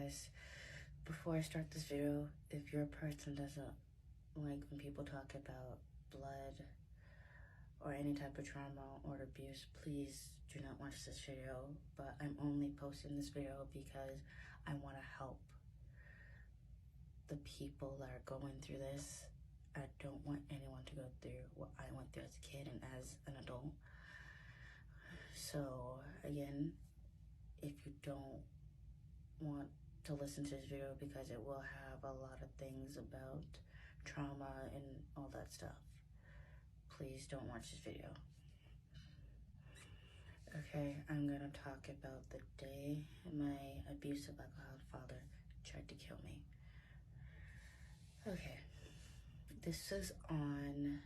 guys, before I start this video, if you're a person that doesn't like when people talk about blood or any type of trauma or abuse, please do not watch this video. But I'm only posting this video because I want to help the people that are going through this. I don't want anyone to go through what I went through as a kid and as an adult. So again, if you don't want to listen to this video because it will have a lot of things about trauma and all that stuff, please don't watch this video. Okay, I'm gonna talk about the day my abusive alcoholic father tried to kill me. Okay, this is on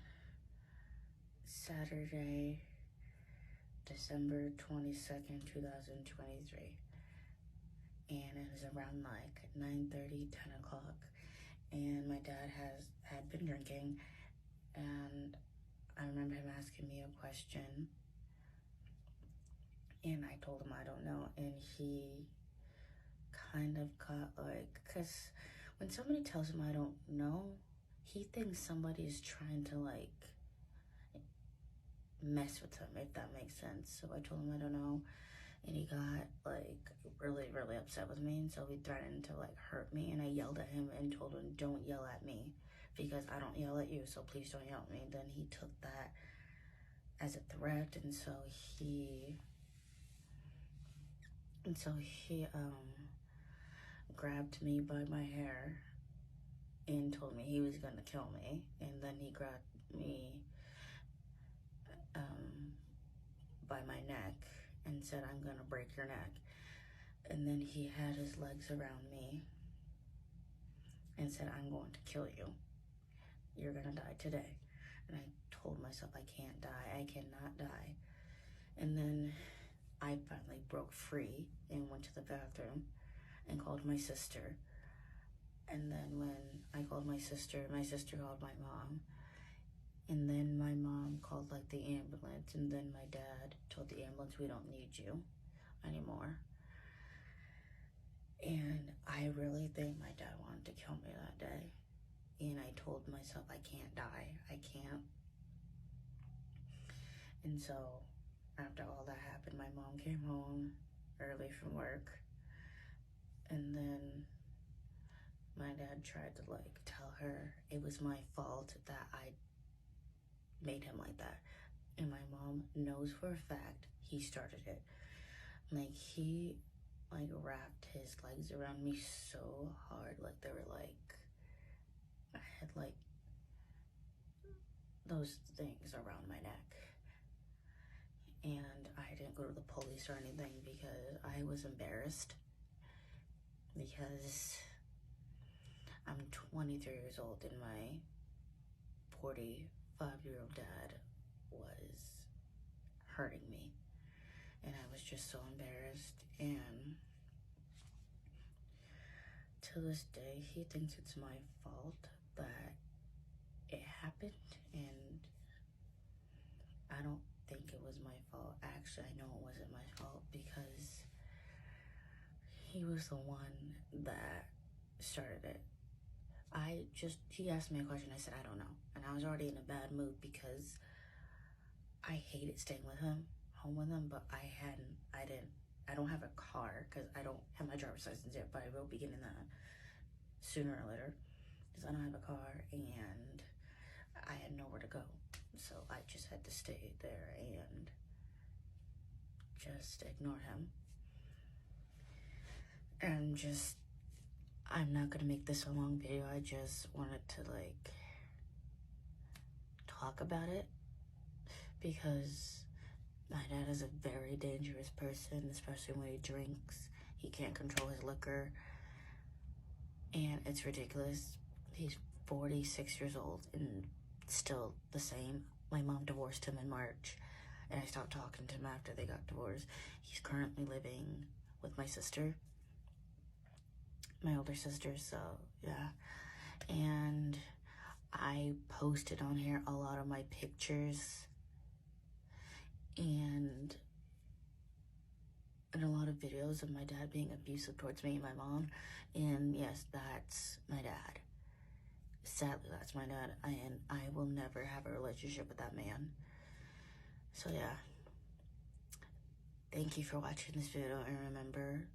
Saturday, December 22nd, 2023. And it was around like 9:30, 10 o'clock. And my dad had been drinking, and I remember him asking me a question, and I told him I don't know, and he kind of got like, because when somebody tells him I don't know, he thinks somebody is trying to like mess with him, if that makes sense. So I told him I don't know, and he got like really, really upset with me, and so he threatened to like hurt me, and I yelled at him and told him, don't yell at me because I don't yell at you, so please don't yell at me. Then he took that as a threat, and so he grabbed me by my hair and told me he was gonna kill me. And then he grabbed me by my neck and said, I'm gonna break your neck. And then he had his legs around me and said, I'm going to kill you. You're gonna die today. And I told myself, I can't die, I cannot die. And then I finally broke free and went to the bathroom and called my sister. And then when I called my sister called my mom. And then my mom called like the ambulance, and then my dad told the ambulance, we don't need you anymore. And I really think my dad wanted to kill me that day. And I told myself, I can't die, I can't. And so after all that happened, my mom came home early from work, and then my dad tried to like tell her it was my fault that I made him like that. And my mom knows for a fact he started it. Like he like wrapped his legs around me so hard, like they were like, I had like those things around my neck. And I didn't go to the police or anything because I was embarrassed, because I'm 23 years old and my 45-year-old dad was hurting me, and I was just so embarrassed. And to this day, he thinks it's my fault that it happened, and I don't think it was my fault. Actually, I know it wasn't my fault because he was the one that started it. He asked me a question, I said, I don't know. And I was already in a bad mood because I hated staying with him, home with him, but I don't have a car because I don't have my driver's license yet, but I will be getting that sooner or later because I don't have a car and I had nowhere to go. So I just had to stay there and just ignore him. And I'm not gonna make this a long video. I just wanted to like talk about it because my dad is a very dangerous person, especially when he drinks. He can't control his liquor, and it's ridiculous. He's 46 years old and still the same. My mom divorced him in March, and I stopped talking to him after they got divorced. He's currently living with my sister, my older sister, so yeah. And I posted on here a lot of my pictures and a lot of of videos of my dad being abusive towards me and my mom. And yes, that's my dad. Sadly, that's my dad. And I will never have a relationship with that man. So yeah. Thank you for watching this video. And remember,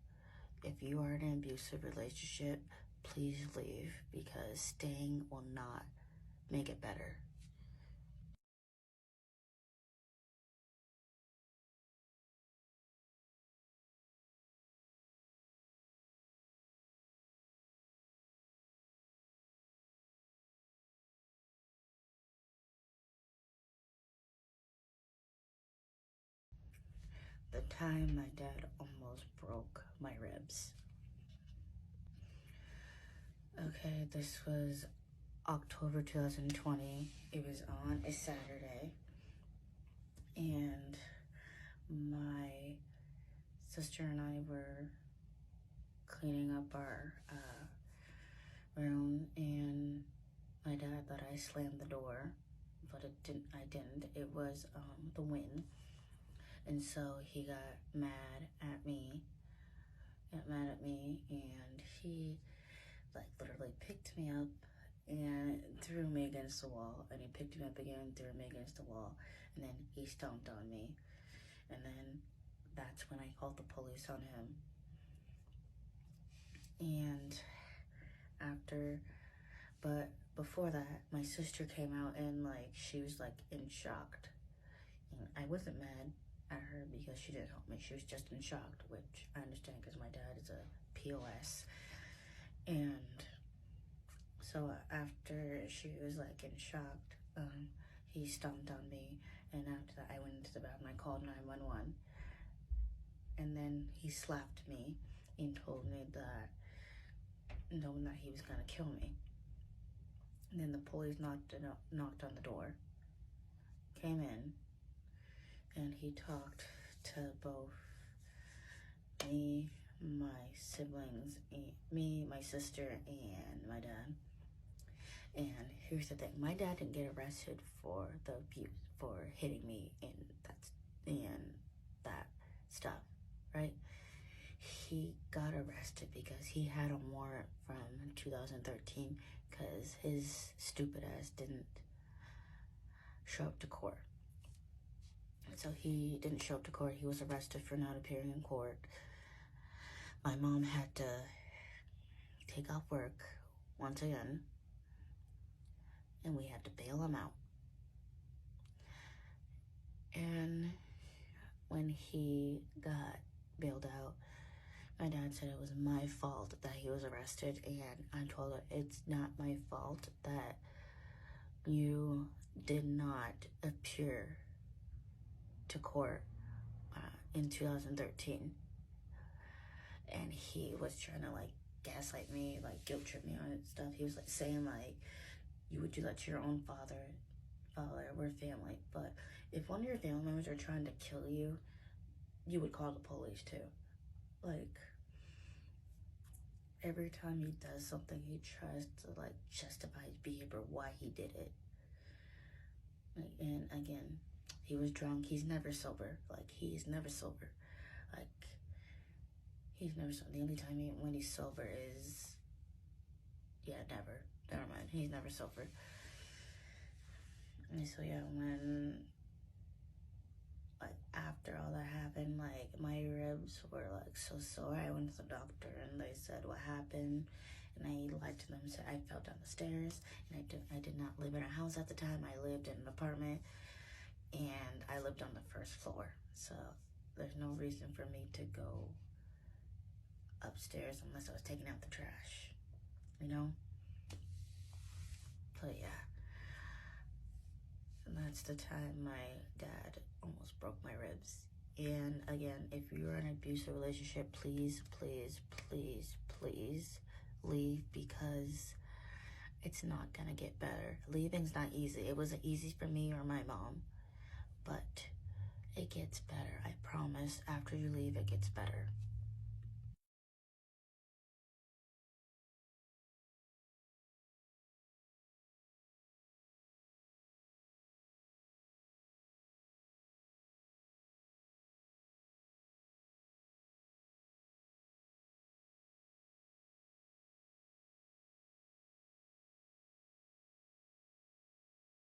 if you are in an abusive relationship, please leave, because staying will not make it better. The time my dad almost broke my ribs. Okay, this was October 2020. It was on a Saturday, and my sister and I were cleaning up our room, and my dad thought I slammed the door, but I didn't. It was the wind. And so he got mad at me, and he like literally picked me up and threw me against the wall, and he picked me up again and threw me against the wall, and then he stomped on me, and then that's when I called the police on him. And but before that, my sister came out, and like she was like in shock. And I wasn't mad at her because she didn't help me. She was just in shock, which I understand because my dad is a POS. And so after she was like in shock, he stomped on me, and after that I went into the bathroom. I called 911, and then he slapped me and told me that knowing that he was gonna kill me. And then the police knocked on the door, came in, and he talked to both me, my siblings, me, my sister, and my dad. And here's the thing: my dad didn't get arrested for the abuse, for hitting me and that stuff, right? He got arrested because he had a warrant from 2013 because his stupid ass didn't show up to court. So he didn't show up to court. He was arrested for not appearing in court. My mom had to take off work once again, and we had to bail him out. And when he got bailed out, my dad said it was my fault that he was arrested, and I told her it's not my fault that you did not appear to court in 2013. And he was trying to like gaslight me, like guilt trip me on it and stuff. He was like saying like, you would do that to your own father, we're family. But if one of your family members are trying to kill you, you would call the police too. Like, every time he does something, he tries to like justify his behavior, why he did it. Like, and again, he was drunk. He's never sober. Like, he's never sober. Like, he's never sober. The only time when he's sober is, yeah, never mind. He's never sober. And so yeah, when like after all that happened, like my ribs were like so sore. I went to the doctor and they said what happened, and I lied to them and said I fell down the stairs, and I did not live in a house at the time. I lived in an apartment, and I lived on the first floor, so there's no reason for me to go upstairs unless I was taking out the trash, you know? So yeah, and that's the time my dad almost broke my ribs. And again, if you're in an abusive relationship, please, please, please, please leave, because it's not gonna get better. Leaving's not easy. It wasn't easy for me or my mom, but it gets better. I promise. After you leave, it gets better.